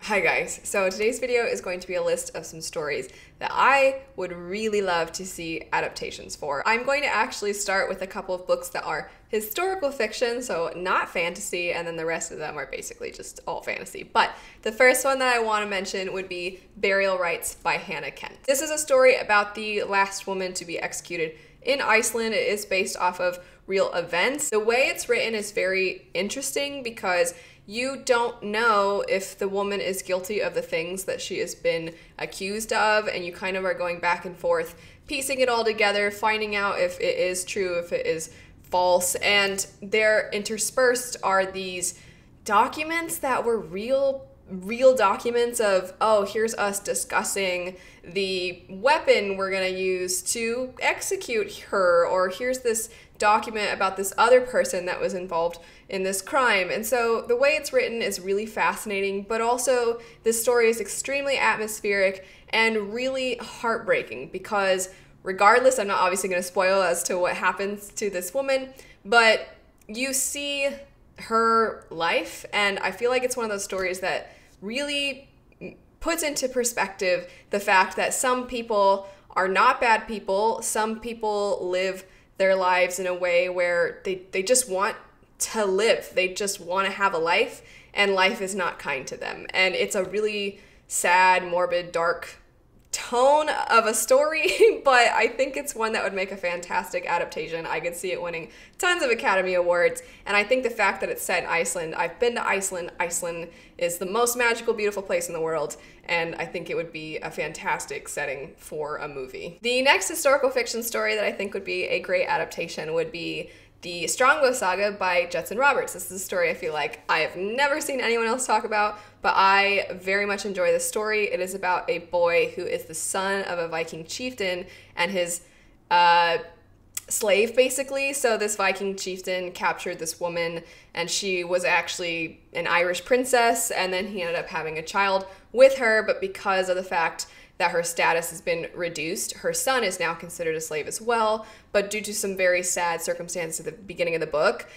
Hi guys, so today's video is going to be a list of some stories that I would really love to see adaptations for. I'm going to actually start with a couple of books that are historical fiction, so not fantasy, and then the rest of them are basically just all fantasy. But the first one that I want to mention would be Burial Rites by Hannah Kent. This is a story about the last woman to be executed in Iceland. It is based off of real events. The way it's written is very interesting because you don't know if the woman is guilty of the things that she has been accused of, and you kind of are going back and forth, piecing it all together, finding out if it is true, if it is false. And there interspersed are these documents that were real documents of, oh, here's us discussing the weapon we're gonna use to execute her, or here's this document about this other person that was involved in this crime. And so the way it's written is really fascinating, but also this story is extremely atmospheric and really heartbreaking because regardless, I'm not obviously going to spoil as to what happens to this woman, but you see her life, and I feel like it's one of those stories that really puts into perspective the fact that some people are not bad people. Some people live their lives in a way where they just want to live. They just want to have a life, and life is not kind to them. And it's a really sad, morbid, dark tone of a story, but I think it's one that would make a fantastic adaptation. I could see it winning tons of Academy Awards, and I think the fact that it's set in Iceland, I've been to Iceland. Iceland is the most magical, beautiful place in the world, and I think it would be a fantastic setting for a movie. The next historical fiction story that I think would be a great adaptation would be the Strongbow Saga by Judson Roberts. This is a story I feel like I have never seen anyone else talk about, but I very much enjoy this story. It is about a boy who is the son of a Viking chieftain and his slave, basically. So this Viking chieftain captured this woman, and she was actually an Irish princess, and then he ended up having a child with her, but because of the fact that her status has been reduced, her son is now considered a slave as well, but due to some very sad circumstances at the beginning of the book,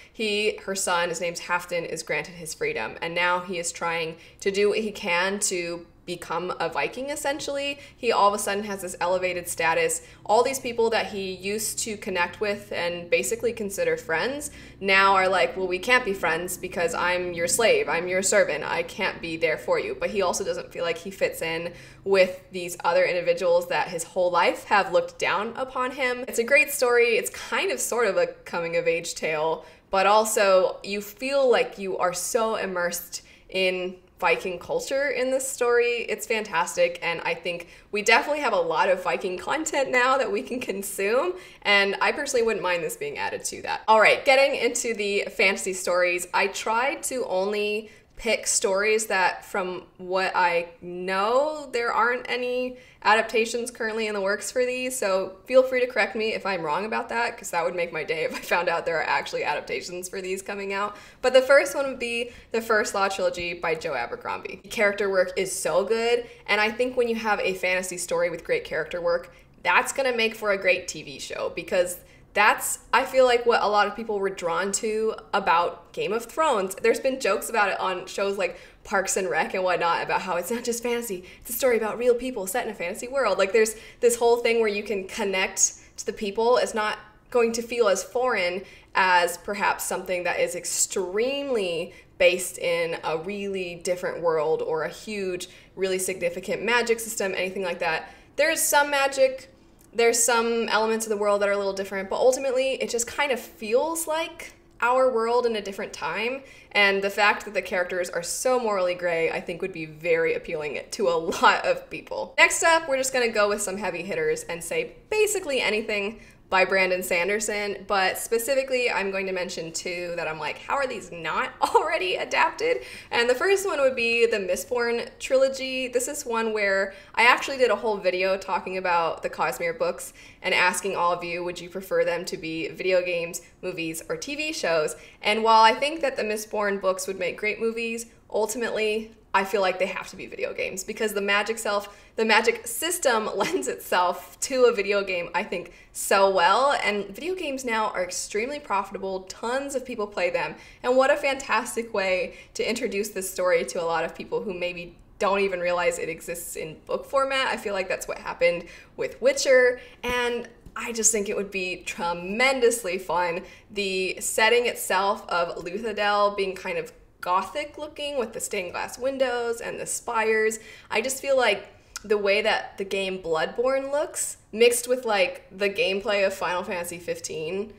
her son, his name's Halfdan, is granted his freedom, and now he is trying to do what he can to become a Viking, essentially. He all of a sudden has this elevated status. All these people that he used to connect with and basically consider friends now are like, well, we can't be friends because I'm your slave, I'm your servant, I can't be there for you. But he also doesn't feel like he fits in with these other individuals that his whole life have looked down upon him. It's a great story. It's kind of sort of a coming of age tale, but also you feel like you are so immersed in Viking culture in this story. It's fantastic, and I think we definitely have a lot of Viking content now that we can consume, and I personally wouldn't mind this being added to that. All right, getting into the fantasy stories, I tried to only pick stories that, from what I know, there aren't any adaptations currently in the works for these, so feel free to correct me if I'm wrong about that, because that would make my day if I found out there are actually adaptations for these coming out. But the first one would be the First Law Trilogy by Joe Abercrombie. The character work is so good, and I think when you have a fantasy story with great character work, that's gonna make for a great TV show, because that's, I feel like, what a lot of people were drawn to about Game of Thrones. There's been jokes about it on shows like Parks and Rec and whatnot about how it's not just fantasy, it's a story about real people set in a fantasy world. Like, there's this whole thing where you can connect to the people. It's not going to feel as foreign as perhaps something that is extremely based in a really different world or a huge, really significant magic system, anything like that. There's some magic, there's some elements of the world that are a little different, but ultimately it just kind of feels like our world in a different time, and the fact that the characters are so morally gray, I think, would be very appealing to a lot of people. Next up, we're just gonna go with some heavy hitters and say basically anything by Brandon Sanderson, but specifically I'm going to mention two that I'm like, how are these not already adapted? And the first one would be the Mistborn trilogy. This is one where I actually did a whole video talking about the Cosmere books and asking all of you, would you prefer them to be video games, movies, or TV shows? And while I think that the Mistborn books would make great movies, ultimately I feel like they have to be video games because the magic system lends itself to a video game, I think, so well. And video games now are extremely profitable. Tons of people play them. And what a fantastic way to introduce this story to a lot of people who maybe don't even realize it exists in book format. I feel like that's what happened with Witcher, and I just think it would be tremendously fun. The setting itself of Luthadel being kind of gothic looking with the stained glass windows and the spires. I just feel like the way that the game Bloodborne looks mixed with like the gameplay of Final Fantasy 15,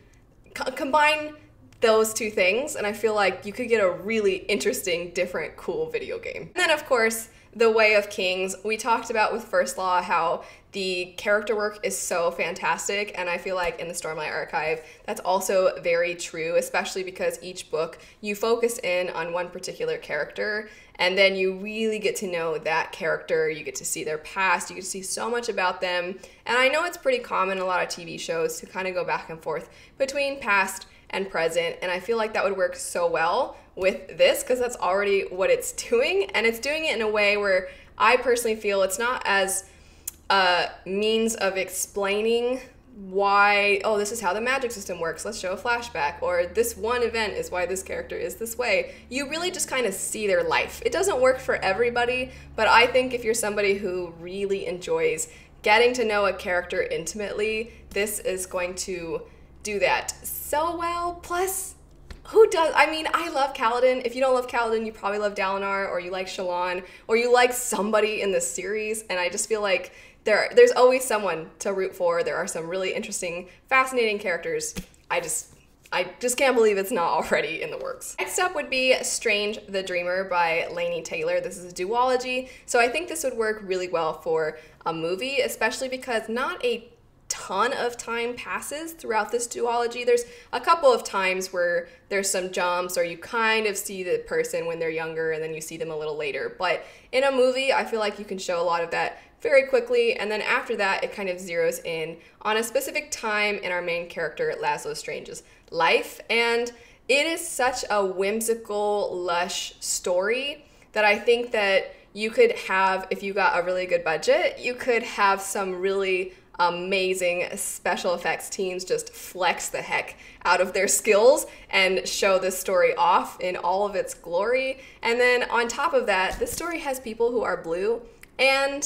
combine those two things, and I feel like you could get a really interesting, different, cool video game. And then of course, the Way of Kings. We talked about with First Law how the character work is so fantastic, and I feel like in the Stormlight Archive, that's also very true, especially because each book you focus in on one particular character, and then you really get to know that character, you get to see their past, you get to see so much about them, and I know it's pretty common in a lot of TV shows to kind of go back and forth between past and present, and I feel like that would work so well with this because that's already what it's doing, and it's doing it in a way where I personally feel it's not as a means of explaining why, oh, this is how the magic system works, let's show a flashback, or this one event is why this character is this way. You really just kind of see their life. It doesn't work for everybody, but I think if you're somebody who really enjoys getting to know a character intimately, this is going to do that so well. Plus, who does? I mean, I love Kaladin. If you don't love Kaladin, you probably love Dalinar, or you like Shallan, or you like somebody in this series, and I just feel like there's always someone to root for. There are some really interesting, fascinating characters. I just can't believe it's not already in the works. Next up would be Strange the Dreamer by Laini Taylor. This is a duology, so I think this would work really well for a movie, especially because not a ton of time passes throughout this duology. There's a couple of times where there's some jumps or you kind of see the person when they're younger and then you see them a little later. But in a movie, I feel like you can show a lot of that very quickly, and then after that, it kind of zeroes in on a specific time in our main character, Laszlo Strange's life. And it is such a whimsical, lush story that I think that you could have, if you got a really good budget, you could have some really amazing special effects teams just flex the heck out of their skills and show this story off in all of its glory. And then on top of that, this story has people who are blue, and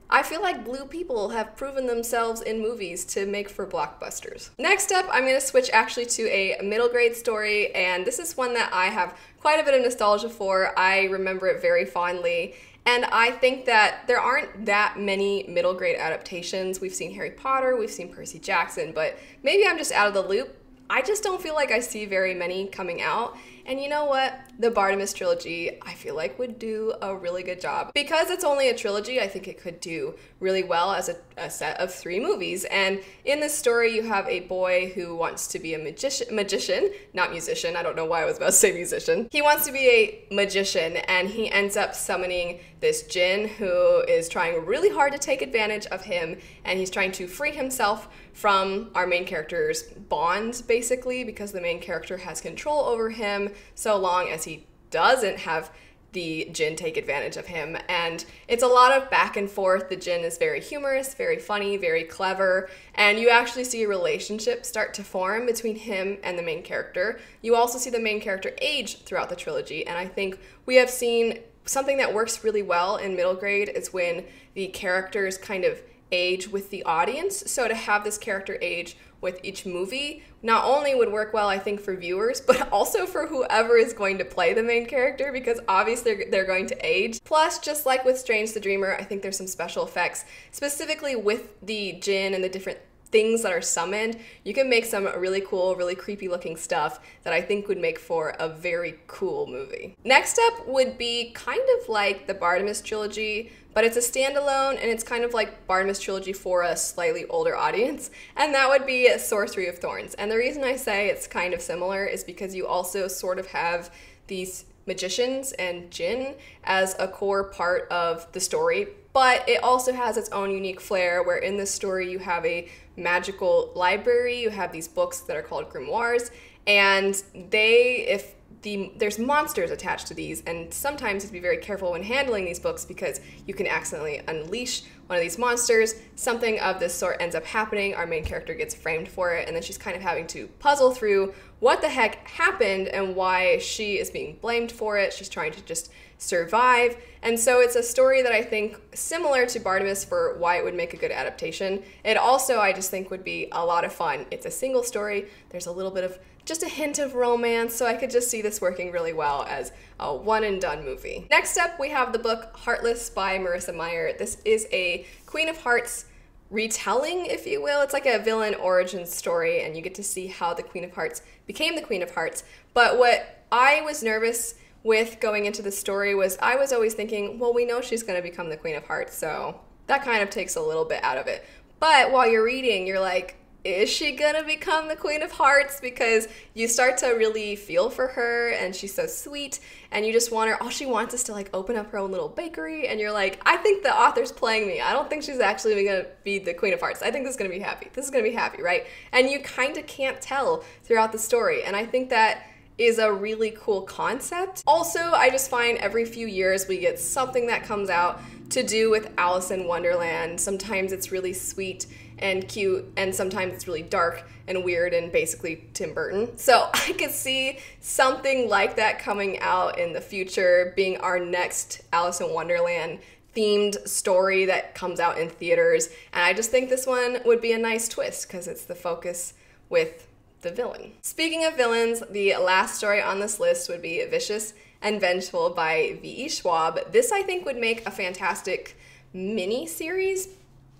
I feel like blue people have proven themselves in movies to make for blockbusters. Next up, I'm going to switch actually to a middle grade story, and this is one that I have quite a bit of nostalgia for. I remember it very fondly. And I think that there aren't that many middle grade adaptations. We've seen Harry Potter, we've seen Percy Jackson, but maybe I'm just out of the loop. I just don't feel like I see very many coming out. And you know what? The Bartimaeus trilogy, I feel like would do a really good job. Because it's only a trilogy, I think it could do really well as a set of 3 movies. And in this story, you have a boy who wants to be a magician, not musician. I don't know why I was about to say musician. He wants to be a magician, and he ends up summoning this jinn who is trying really hard to take advantage of him, and he's trying to free himself from our main character's bonds, basically, because the main character has control over him so long as he doesn't have the jinn take advantage of him. And it's a lot of back and forth. The jinn is very humorous, very funny, very clever, and you actually see a relationship start to form between him and the main character. You also see the main character age throughout the trilogy, and I think we have seen something that works really well in middle grade is when the characters kind of age with the audience. So to have this character age with each movie not only would work well, I think, for viewers, but also for whoever is going to play the main character, because obviously they're going to age. Plus, just like with Strange the Dreamer, I think there's some special effects, specifically with the jinn and the different things that are summoned. You can make some really cool, really creepy looking stuff that I think would make for a very cool movie. Next up would be kind of like the Bartimaeus trilogy, but it's a standalone, and it's kind of like Bartimaeus trilogy for a slightly older audience, and that would be Sorcery of Thorns. And the reason I say it's kind of similar is because you also sort of have these magicians and jinn as a core part of the story, but it also has its own unique flair, where in this story you have a magical library, you have these books that are called grimoires, and there's monsters attached to these, and sometimes you have to be very careful when handling these books because you can accidentally unleash one of these monsters. Something of this sort ends up happening. Our main character gets framed for it, and then she's kind of having to puzzle through what the heck happened and why she is being blamed for it. She's trying to just survive. And so it's a story that I think similar to Barnabas for why it would make a good adaptation. It also, I just think, would be a lot of fun. It's a single story. There's a little bit of just a hint of romance, so I could just see this working really well as a one and done movie. Next up, we have the book Heartless by Marissa Meyer. This is a Queen of Hearts retelling, if you will. It's like a villain origin story, and you get to see how the Queen of Hearts became the Queen of Hearts. But what I was nervous with going into the story was I was always thinking, well, we know she's going to become the Queen of Hearts, so that kind of takes a little bit out of it. But while you're reading, you're like, is she gonna become the Queen of Hearts? Because you start to really feel for her, and she's so sweet, and you just want her, all she wants is to like open up her own little bakery, and you're like, I think the author's playing me. I don't think she's actually gonna be the Queen of Hearts. I think this is gonna be happy. This is gonna be happy, right? And you kind of can't tell throughout the story, and I think that is a really cool concept. Also, I just find every few years we get something that comes out to do with Alice in Wonderland. Sometimes it's really sweet and cute, and sometimes it's really dark and weird and basically Tim Burton. So I could see something like that coming out in the future, being our next Alice in Wonderland themed story that comes out in theaters. And I just think this one would be a nice twist because it's the focus with the villain. Speaking of villains, the last story on this list would be Vicious and Vengeful by V.E. Schwab. This, I think, would make a fantastic mini-series,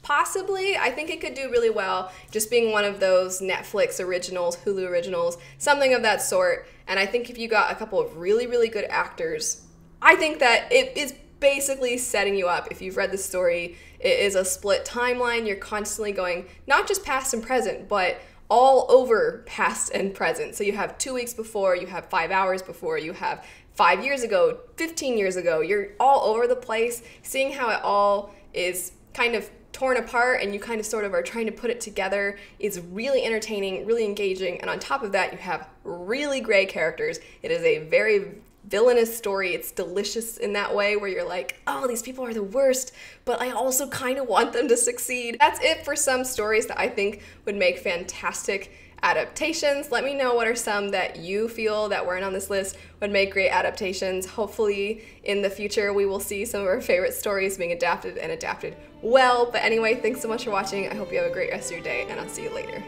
possibly. I think it could do really well just being one of those Netflix originals, Hulu originals, something of that sort. And I think if you got a couple of really, really good actors, I think that it is basically setting you up. If you've read the story, it is a split timeline. You're constantly going not just past and present, but all over past and present. So you have 2 weeks before, you have 5 hours before, you have 5 years ago, 15 years ago. You're all over the place, seeing how it all is kind of torn apart, and you kind of sort of are trying to put it together is really entertaining, really engaging, and on top of that, you have really great characters. It is a very villainous story. It's delicious in that way where you're like, oh, these people are the worst, but I also kind of want them to succeed. That's it for some stories that I think would make fantastic adaptations. Let me know what are some that you feel that weren't on this list would make great adaptations. Hopefully in the future we will see some of our favorite stories being adapted and adapted well. But anyway, thanks so much for watching. I hope you have a great rest of your day, and I'll see you later.